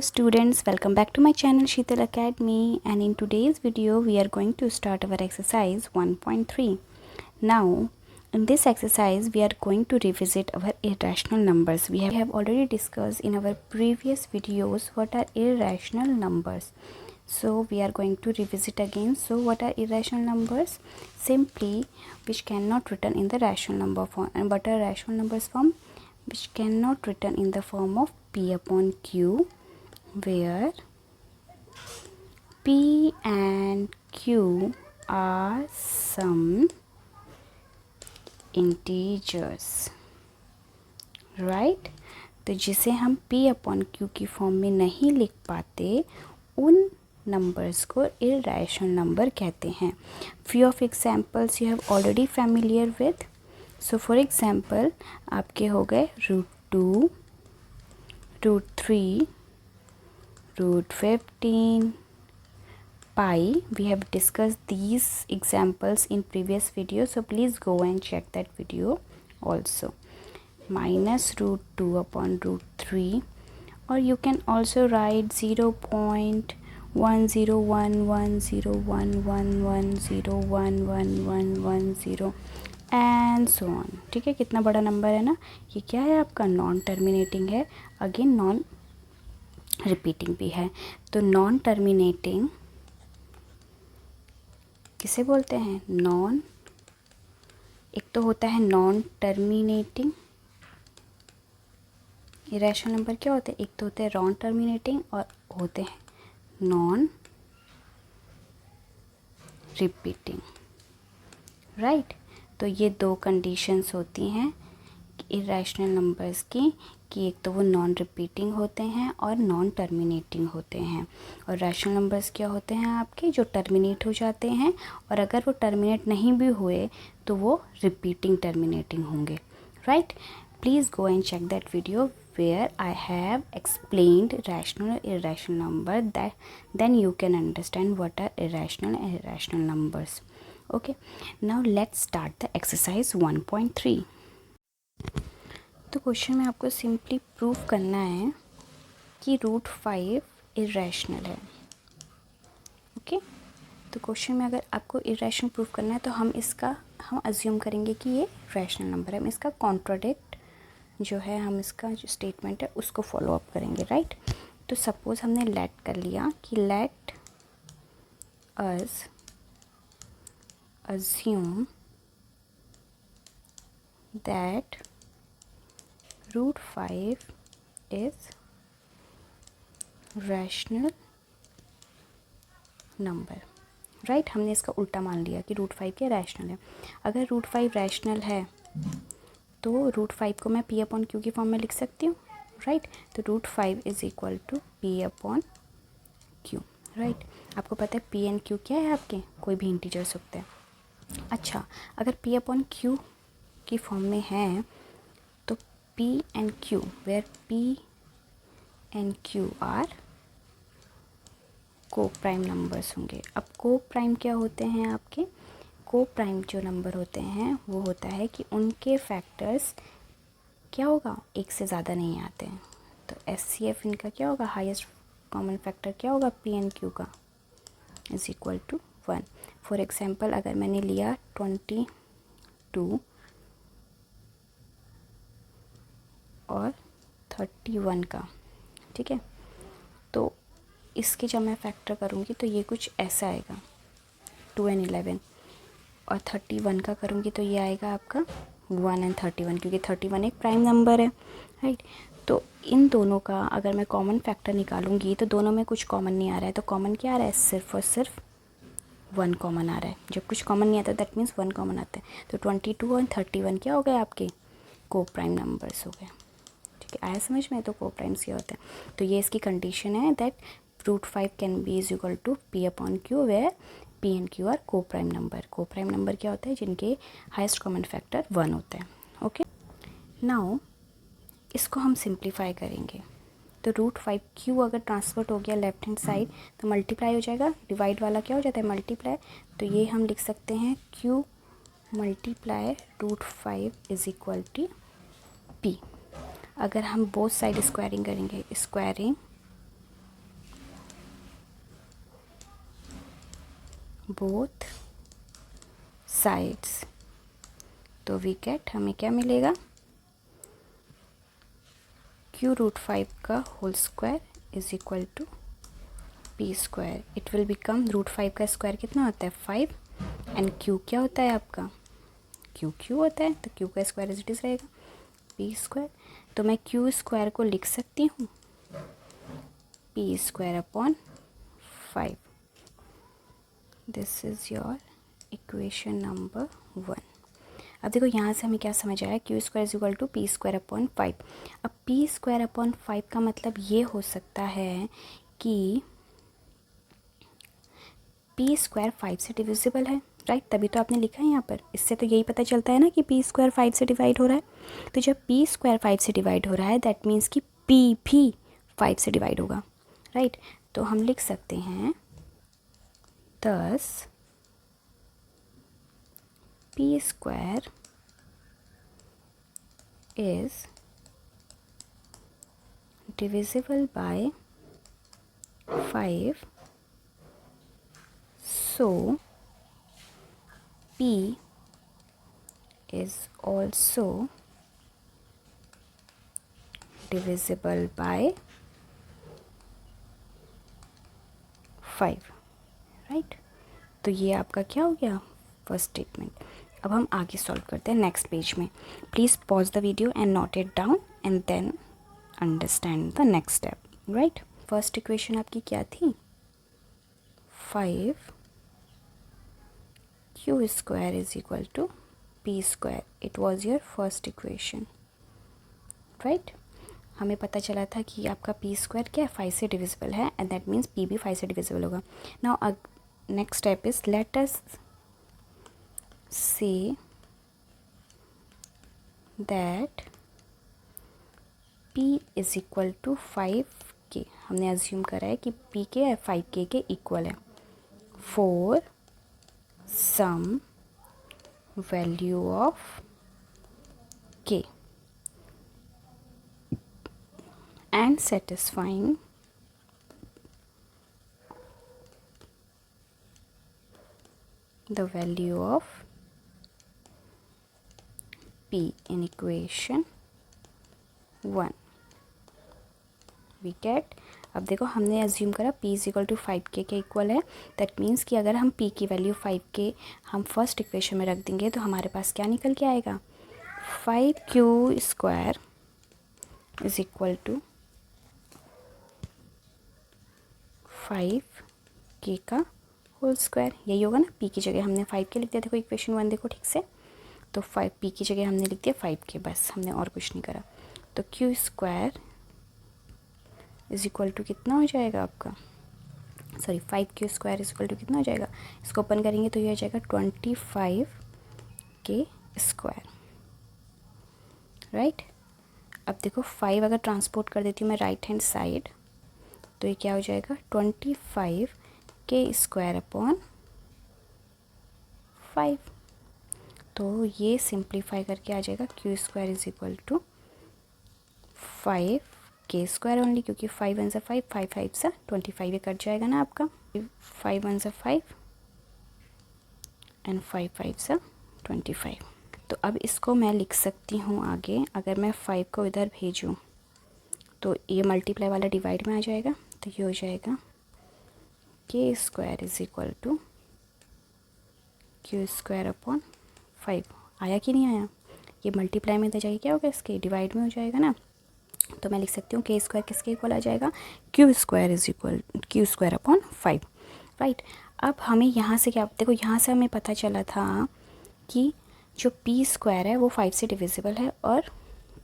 students, welcome back to my channel Sheetal Academy, and in today's video we are going to start our exercise 1.3. Now in this exercise we are going to revisit our irrational numbers. We have already discussed in our previous videos what are irrational numbers. So we are going to revisit again. So what are irrational numbers? Simply which cannot written in the rational number form. And what are rational numbers form? Which cannot written in the form of P upon Q, where P and Q are some integers, right? तो जिसे हम P upon Q की form में नहीं लिख पाते उन numbers को irrational नंबर कहते हैं. Few of examples you have already familiar with. So for example आपके हो गए √2, √3, √15, pi. We have discussed these examples in previous video, so please go and check that video also. Minus √2 upon √3, or you can also write 0.10110111101110 and so on. ठीक है, कितना बड़ा number है ना. ये क्या है आपका नॉन टर्मिनेटिंग है, अगेन नॉन रिपीटिंग भी है. तो नॉन टर्मिनेटिंग किसे बोलते हैं? नॉन, एक तो होता है नॉन टर्मिनेटिंग इरेशनल नंबर. क्या होते हैं? एक तो होते हैं नॉन टर्मिनेटिंग और होते हैं नॉन रिपीटिंग, राइट. तो ये दो कंडीशंस होती हैं इरेशनल नंबर्स की, कि एक तो वो नॉन रिपीटिंग होते हैं और नॉन टर्मिनेटिंग होते हैं. और रैशनल नंबर्स क्या होते हैं आपके? जो टर्मिनेट हो जाते हैं, और अगर वो टर्मिनेट नहीं भी हुए तो वो रिपीटिंग टर्मिनेटिंग होंगे, right. Please go and check that video where I have explained rational and irrational number, that then you can understand what are irrational and irrational numbers. Okay, now let's start the exercise 1.3. तो question में आपको simply prove करना है कि √5 irrational है. Okay, तो question में अगर आपको इरेशनल प्रूव करना है तो हम अज्यूम करेंगे कि ये रैशनल नंबर है. हम इसका कॉन्ट्राडिक्ट जो है, हम इसका जो स्टेटमेंट है उसको फॉलो अप करेंगे, राइट. तो सपोज हमने लेट कर लिया कि let us assume that √5 is rational number, right. हमने इसका उल्टा मान लिया कि √5 क्या रैशनल है. अगर √5 रैशनल है तो √5 को मैं P अपॉन Q की फॉर्म में लिख सकती हूँ, राइट. तो √5 is equal to P upon Q, right. आपको पता है P एंड Q क्या है आपके? कोई भी इंटीजर्स होते हैं. अच्छा, अगर P अपॉन Q की फॉर्म में है तो P and Q, where P and Q are coprime numbers होंगे. अब को प्राइम क्या होते हैं आपके? को प्राइम जो नंबर होते हैं वो होता है कि उनके फैक्टर्स क्या होगा? एक से ज़्यादा नहीं आते हैं. तो HCF इनका क्या होगा? हाईएस्ट कॉमन फैक्टर क्या होगा? P एंड Q का is equal to 1. For example अगर मैंने लिया 22 और 31 का, ठीक है, तो इसके जब मैं फैक्टर करूँगी तो ये कुछ ऐसा आएगा 2 एंड 11, और 31 का करूँगी तो ये आएगा आपका 1 एंड 31, क्योंकि 31 एक प्राइम नंबर है, राइट. तो इन दोनों का अगर मैं कॉमन फैक्टर निकालूंगी तो दोनों में कुछ कॉमन नहीं आ रहा है. तो कॉमन क्या आ रहा है? सिर्फ और सिर्फ 1 कॉमन आ रहा है. जब कुछ कॉमन नहीं आता दैट मीन्स 1 कॉमन आता है. तो 22 और 31 क्या हो गए आपके? को प्राइम नंबर्स हो गए. ठीक है, आया समझ में? तो को प्राइम्स क्या होते हैं? तो ये इसकी कंडीशन है that √5 can be is equal to P upon Q, where P and Q are coprime number. Coprime number क्या होता है? जिनके हाईएस्ट कॉमन फैक्टर 1 होता है. ओके, नाउ इसको हम सिंप्लीफाई करेंगे. तो √5 Q अगर ट्रांसफर हो गया लेफ्ट हैंड साइड तो मल्टीप्लाई हो जाएगा. डिवाइड वाला क्या हो जाता है? मल्टीप्लाई. तो ये हम लिख सकते हैं Q multiply √5 is equal to P. अगर हम बोथ साइड स्क्वायरिंग करेंगे, स्क्वायरिंग बोथ साइड्स। तो वी गेट, हमें क्या मिलेगा, q√5 का whole square is equal to p square. It will become √5 का स्क्वायर कितना होता है 5 एंड q क्या होता है आपका q होता है, तो q का स्क्वायर इज इट इज रहेगा p स्क्वायर। तो मैं q स्क्वायर को लिख सकती हूँ p square upon 5। This is your equation number 1। अब देखो यहाँ से हमें क्या समझ आया, q square is equal to P square upon 5। अब p स्क्वायर अपॉन 5 का मतलब ये हो सकता है कि p स्क्वायर 5 से डिविजिबल है, राइट? तभी तो आपने लिखा है यहाँ पर। इससे तो यही पता चलता है ना कि p स्क्वायर 5 से डिवाइड हो रहा है। तो जब p स्क्वायर 5 से डिवाइड हो रहा है दैट मीन्स कि p भी 5 से डिवाइड होगा, राइट? तो हम लिख सकते हैं thus p square is divisible by 5, so p is also divisible by 5, right? तो ये आपका क्या हो गया फर्स्ट स्टेटमेंट। अब हम आगे सॉल्व करते हैं नेक्स्ट पेज में। Please pause the video and note it down and then understand the next step, right? First equation आपकी क्या थी, 5 q square is equal to p square. It was your first equation, right? हमें पता चला था कि आपका p स्क्वायर क्या है 5 से डिविजिबल है एंड दैट मीन्स p भी 5 से डिविजिबल होगा। Now next step is let us say that p is equal to 5k। हमने अज्यूम करा है कि p के 5k के इक्वल है for some value of k and satisfying the value of p in equation 1 we get। अब देखो हमने अज्यूम करा p is equal to 5k के इक्वल है, दैट मीन्स कि अगर हम p की वैल्यू 5k हम फर्स्ट इक्वेशन में रख देंगे तो हमारे पास क्या निकल के आएगा, 5q square is equal to 5k का होल स्क्वायर। यही होगा ना, p की जगह हमने 5k लिख दिया। देखो इक्वेशन 1 देखो ठीक से, तो 5p की जगह हमने लिख दिया 5k, बस हमने और कुछ नहीं करा। तो q square is equal to कितना हो जाएगा आपका, sorry 5q square is equal to कितना हो जाएगा, इसको ओपन करेंगे तो ये हो जाएगा 25k स्क्वायर, राइट? अब देखो 5 अगर ट्रांसपोर्ट कर देती हूँ मैं राइट हैंड साइड तो ये क्या हो जाएगा 25k स्क्वायर अपॉन 5। तो ये सिंप्लीफाई करके आ जाएगा q square is equal to 5k square only, क्योंकि 5 1 5 5 5 25 ये कट जाएगा ना आपका, 5 1 5 एंड 5 5 25। तो अब इसको मैं लिख सकती हूँ आगे, अगर मैं 5 को इधर भेजूँ तो ये मल्टीप्लाई वाला डिवाइड में आ जाएगा, तो ये हो जाएगा k square is equal to q square upon 5। आया कि नहीं आया, ये मल्टीप्लाई में इधर जाएगा क्या होगा, इसके डिवाइड में हो जाएगा ना। तो मैं लिख सकती हूँ k स्क्वायर किसके इक्वल आ जाएगा, q square is equal q square upon 5, right? अब हमें यहाँ से क्या, देखो यहाँ से हमें पता चला था कि जो p स्क्वायर है वो 5 से डिविजिबल है और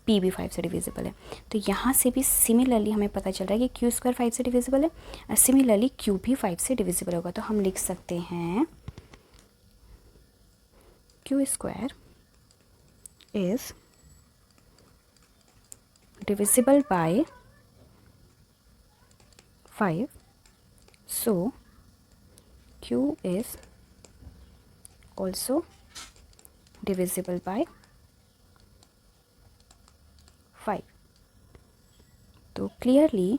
p भी 5 से डिविजिबल है। तो यहाँ से भी सिमिलरली हमें पता चल रहा है कि q स्क्वायर 5 से डिविजिबल है और सिमिलरली q भी 5 से डिविजिबल होगा। तो हम लिख सकते हैं q square is divisible by 5, so q is also divisible by 5। तो क्लियरली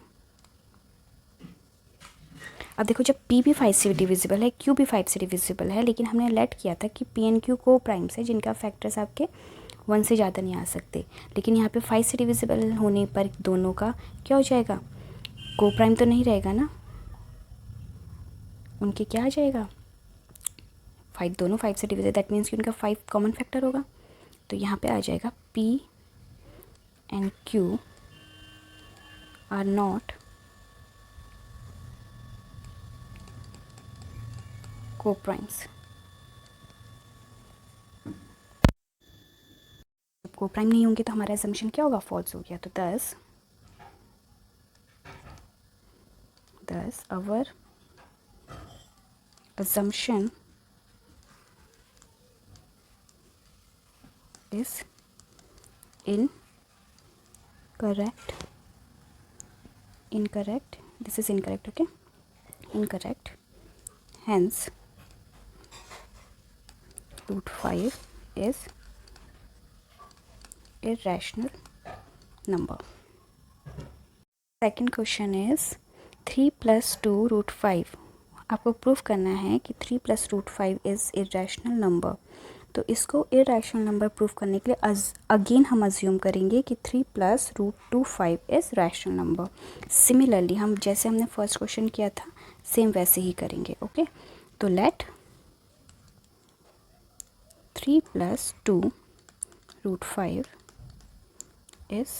अब देखो जब p भी 5 से डिविजिबल है, q भी 5 से डिविजिबल है, लेकिन हमने लेट किया था कि p एंड q को प्राइम्स है जिनका फैक्टर्स आपके 1 से ज़्यादा नहीं आ सकते, लेकिन यहाँ पे 5 से डिविजिबल होने पर दोनों का क्या हो जाएगा, को प्राइम तो नहीं रहेगा ना, उनके क्या आ जाएगा 5, दोनों 5 से डिविजिबल, दैट मीन्स कि उनका 5 कॉमन फैक्टर होगा। तो यहाँ पे आ जाएगा p and q are not coprimes. जब को प्राइम नहीं होंगे तो हमारा असम्पशन क्या होगा, फॉल्स हो गया। तो thus our assumption is incorrect, this is incorrect, okay, incorrect, hence root 5 is irrational number. Second question is 3 plus 2 root 5, आपको प्रूफ करना है कि 3 plus root 5 is irrational number। तो इसको irrational number प्रूफ करने के लिए अगेन हम अज्यूम करेंगे कि 3 plus root 2 5 is rational number। Similarly हम जैसे हमने फर्स्ट क्वेश्चन किया था सेम वैसे ही करेंगे, ओके। तो late 3 plus 2 root 5 is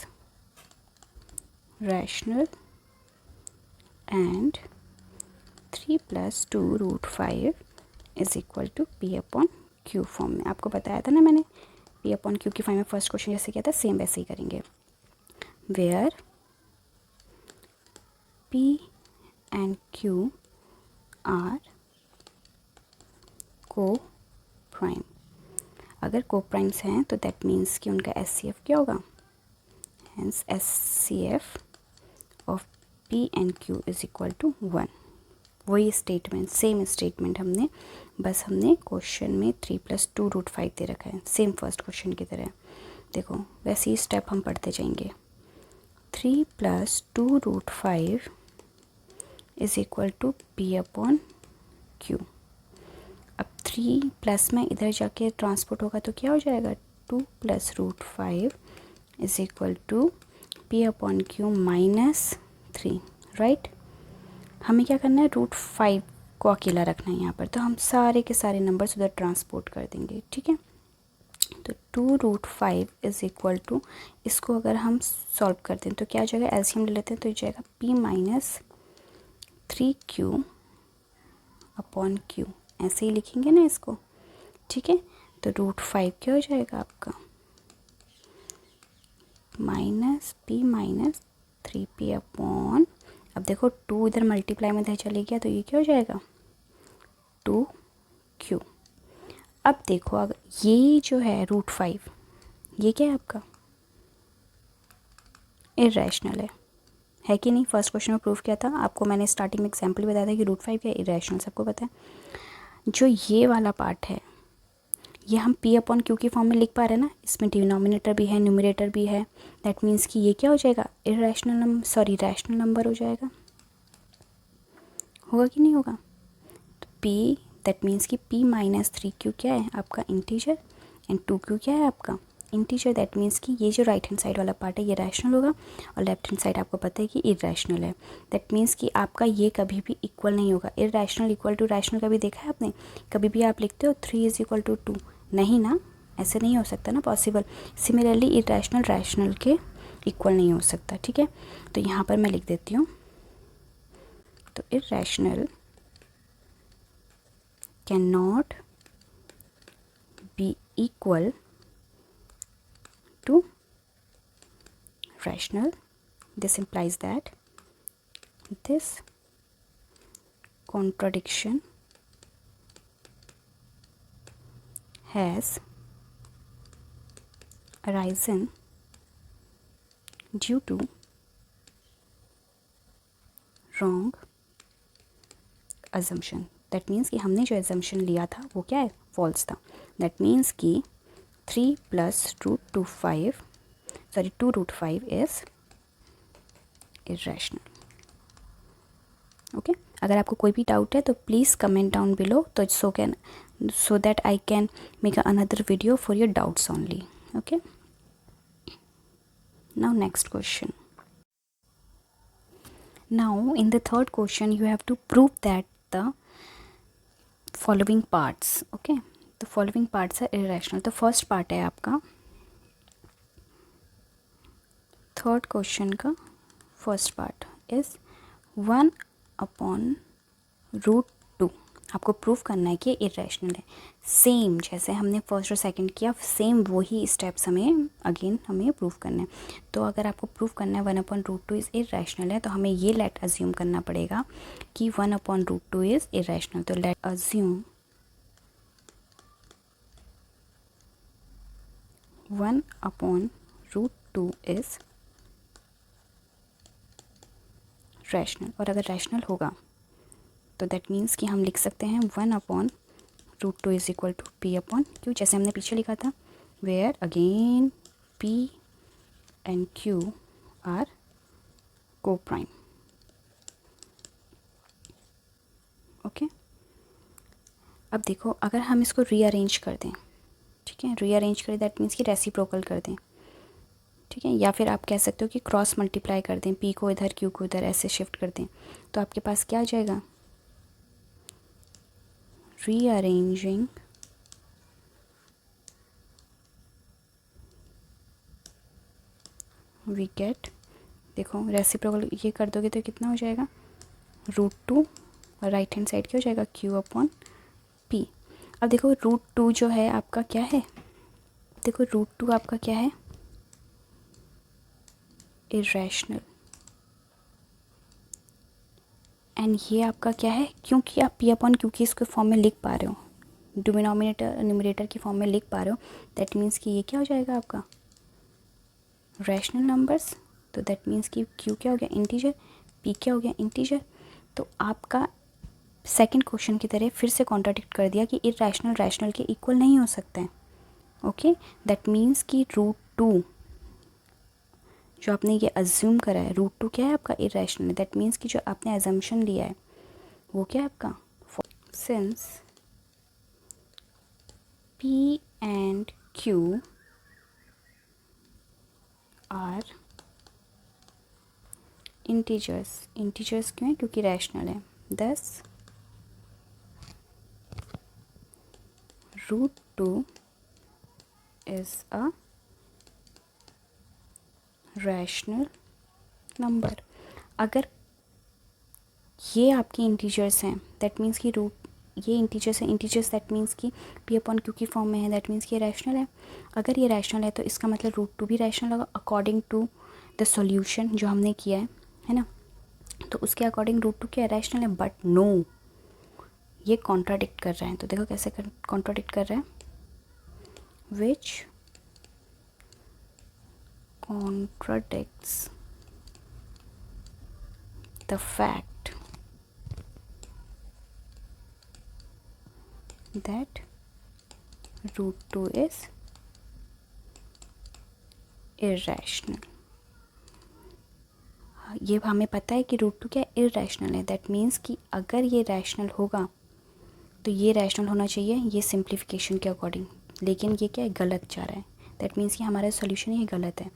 rational and 3 plus 2 root 5 is equal to p upon q form में। आपको बताया था ना मैंने, p upon q की फॉर्म में फर्स्ट क्वेश्चन जैसे किया था सेम वैसे ही करेंगे। Where p and q are coprime, अगर को प्राइम्स हैं तो दैट मीन्स कि उनका SCF क्या होगा, hence SCF of p and q is equal to 1। वही स्टेटमेंट, सेम स्टेटमेंट हमने, बस हमने क्वेश्चन में 3 plus 2 root 5 दे रखा है, सेम फर्स्ट क्वेश्चन की तरह। देखो वैसे ही स्टेप हम पढ़ते जाएंगे। 3 plus 2 root 5 is equal to p upon q। अब 3 प्लस में इधर जाके ट्रांसपोर्ट होगा तो क्या हो जाएगा, 2 plus root 5 is equal to p upon q minus 3, right. हमें क्या करना है, रूट 5 को अकेला रखना है यहाँ पर, तो हम सारे के सारे नंबर्स उधर ट्रांसपोर्ट कर देंगे, ठीक है। तो 2 root 5 इज इक्वल टू, इसको अगर हम सॉल्व करते हैं तो क्या हो जाएगा, एलसीएम ले लेते हैं तो ये जाएगा p minus 3q upon q, ऐसे ही लिखेंगे ना इसको, ठीक है। तो रूट 5 क्या हो जाएगा आपका, minus p minus 3p upon, अब देखो 2 इधर मल्टीप्लाई में इधर चले गया तो ये क्या हो जाएगा 2q। अब देखो अगर ये जो है रूट 5, ये क्या है आपका, इरेशनल है कि नहीं। फर्स्ट क्वेश्चन में प्रूफ किया था आपको, मैंने स्टार्टिंग में एग्जांपल बताया था कि रूट 5 क्या इरेशनल, सबको पता है। जो ये वाला पार्ट है ये हम p अपॉन q की फॉर्म में लिख पा रहे हैं ना, इसमें डिनोमिनेटर भी है न्यूमरेटर भी है, दैट मीन्स कि ये क्या हो जाएगा, irrational number, sorry rational number हो जाएगा, होगा कि नहीं होगा। तो p दैट मीन्स कि p माइनस 3q क्या है आपका इंटीजर, एंड 2q क्या है आपका इंटीजर, दैट मीन्स कि ये जो राइट हैंड साइड वाला पार्ट है ये रैशनल होगा और लेफ्ट हैंड साइड आपको पता है कि इरेशनल है। दैट मीन्स कि आपका ये कभी भी इक्वल नहीं होगा, इरेशनल इक्वल टू रैशनल कभी देखा है आपने, कभी भी आप लिखते हो 3 इज इक्वल टू 2, नहीं ना, ऐसे नहीं हो सकता ना पॉसिबल। सिमिलरली इरेशनल रैशनल के इक्वल नहीं हो सकता, ठीक है। तो यहाँ पर मैं लिख देती हूँ, तो irrational can not be equal to rational. This implies that this contradiction has arisen due to wrong assumption. That means कि हमने जो assumption लिया था वो क्या है, false था। That means कि 3 plus root 2 5, sorry 2 root 5 is irrational, okay. अगर आपको कोई भी डाउट है तो प्लीज़ कमेंट डाउन बिलो, तो so that I can make another video for your doubts only. Okay, now next question. Now in the third question you have to prove that the following parts, okay, the following parts are irrational. तो first part है आपका third question का first part is 1/√2। आपको proof करना है कि irrational है। Same जैसे हमने फर्स्ट और सेकंड किया, सेम वही स्टेप्स हमें अगेन प्रूफ करना है। तो अगर आपको प्रूफ करना है 1/√2 इज़ इरेशनल है, तो हमें ये लेट अज्यूम करना पड़ेगा कि 1/√2 इज़ इरेशनल। तो लेट अज्यूम 1/√2 इज़ रैशनल। और अगर रैशनल होगा तो दैट मीन्स कि हम लिख सकते हैं 1/√2 इज इक्वल टू P/Q, जैसे हमने पीछे लिखा था, where again P and Q are coprime. Okay, अब देखो अगर हम इसको रीअरेंज कर दें, ठीक है, रीअरेंज करें दैट मीन्स कि रेसिप्रोकल कर दें, ठीक है, या फिर आप कह सकते हो कि क्रॉस मल्टीप्लाई कर दें, P को इधर Q को इधर ऐसे शिफ्ट कर दें, तो आपके पास क्या आ जाएगा, रीअरेंजिंग वी गेट, देखो रेसिप्रोकल ये कर दोगे तो कितना हो जाएगा, √2 और राइट हैंड साइड क्या हो जाएगा, Q/P। अब देखो √2 जो है आपका क्या है, देखो √2 आपका क्या है, इरेशनल, एंड ये आपका क्या है, क्योंकि आप P/Q की इसके फॉर्म में लिख पा रहे हो, डिनोमिनेटर न्यूमरेटर की फॉर्म में लिख पा रहे हो, दैट मीन्स कि ये क्या हो जाएगा आपका रैशनल नंबर्स। तो दैट मीन्स कि Q क्या हो गया, इंटीजर, P क्या हो गया, इंटीजर। तो आपका सेकंड क्वेश्चन की तरह फिर से कॉन्ट्राडिक्ट कर दिया कि इरेशनल रैशनल के इक्वल नहीं हो सकते हैं। ओके, दैट मीन्स कि √2 जो आपने ये अज्यूम करा है, √2 क्या है आपका, इरेशनल है। दैट मीन्स कि जो आपने अजम्पशन लिया है वो क्या है आपका, since P and Q are integers, integers क्यों है, क्योंकि रैशनल है, दस √2 इज़ अ रैशनल नंबर। अगर ये आपके इंटीजर्स हैं दैट मीन्स कि ये इंटीजर्स हैं, इंटीजर्स दैट मीन्स कि P/Q की फॉर्म में है, दैट मीन्स कि ये रैशनल है। अगर ये रैशनल है तो इसका मतलब √2 भी रैशनल होगा अकॉर्डिंग टू द सॉल्यूशन जो हमने किया है ना, तो उसके अकॉर्डिंग √2 क्या रैशनल है। बट नो, ये कॉन्ट्राडिक्ट कर रहे हैं। तो देखो कैसे कॉन्ट्राडिक्ट कर रहे हैं, विच contradicts the fact that √2 is irrational। ये हमें पता है कि √2 क्या इरेशनल है, दैट मीन्स कि अगर ये रैशनल होगा तो ये रैशनल होना चाहिए ये सिंप्लीफिकेशन के अकॉर्डिंग, लेकिन ये क्या है, गलत जा रहा है। दैट मीन्स कि हमारा सॉल्यूशन ये गलत है,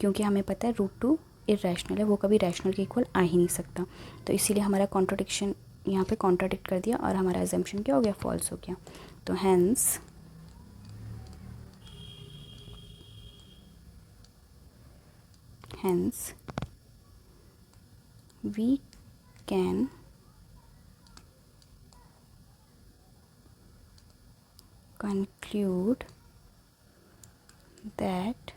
क्योंकि हमें पता है √2 इरेशनल है, वो कभी रैशनल के इक्वल आ ही नहीं सकता। तो इसीलिए हमारा कॉन्ट्राडिक्शन यहाँ पे कॉन्ट्राडिक्ट कर दिया और हमारा अजम्पशन क्या हो गया, फॉल्स हो गया। तो hence we can conclude that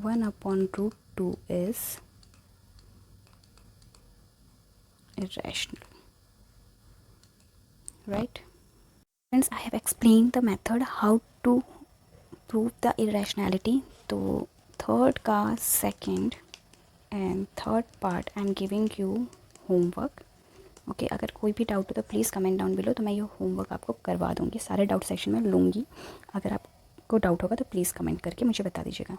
1/√2 is irrational, right? Friends, I have explained the method how to prove the irrationality. तो थर्ड का second and third part I am giving you homework. Okay, अगर कोई भी doubt हो तो please comment down below, तो मैं ये होमवर्क आपको करवा दूँगी, सारे डाउट सेक्शन में लूँगी। अगर आपको डाउट होगा तो प्लीज़ कमेंट करके मुझे बता दीजिएगा।